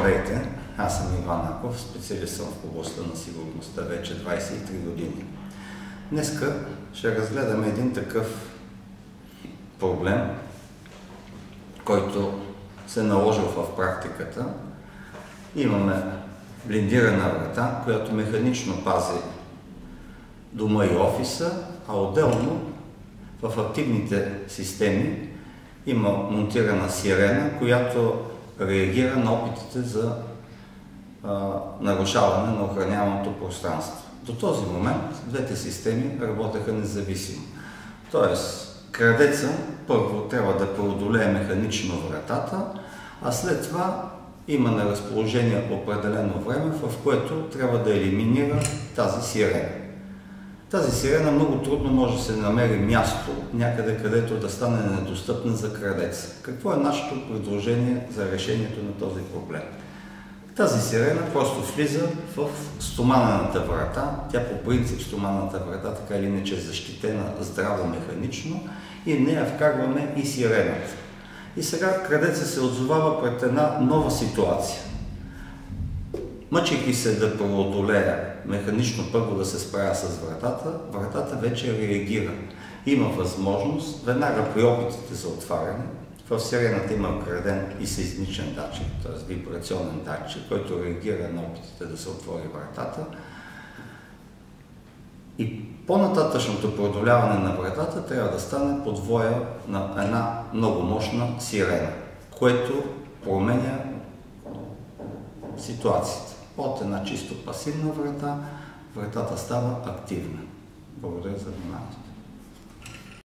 Здравейте, аз съм Иван Аков, специалист съм в областта на сигурността вече 23 години. Днеска ще разгледаме един такъв проблем, който се наложил в практиката. Имаме блиндирана врата, която механично пази дома и офиса, а отделно в активните системи има монтирана сирена, която реагира на опитите за нарушаване на охраняваното пространство. До този момент двете системи работеха независимо. Тоест, крадеца първо трябва да преодолее механично вратата, а след това има на разположение определено време, в което трябва да елиминира тази сирена. Тази сирена много трудно може да се намери място някъде, където да стане недостъпна за крадеца. Какво е нашето предложение за решението на този проблем? Тази сирена просто влиза в стоманената врата. Тя по принцип, стоманената врата, така или иначе е защитена здраво механично и в нея вкарваме и сирената. И сега крадеца се отзовава пред една нова ситуация. Мъчейки се да преодолее механично първо да се справя с вратата, вратата вече реагира. Има възможност, веднага при опитите за отваряне, в сирената има вграден и сеизмичен датчик, т.е. вибрационен датчик, който реагира на опитите да се отвори вратата. И по-нататъчното преодоляване на вратата трябва да стане под воя на една много мощна сирена, което променя ситуацията. От една чисто пасивна врата, вратата става активна. Благодаря за вниманието.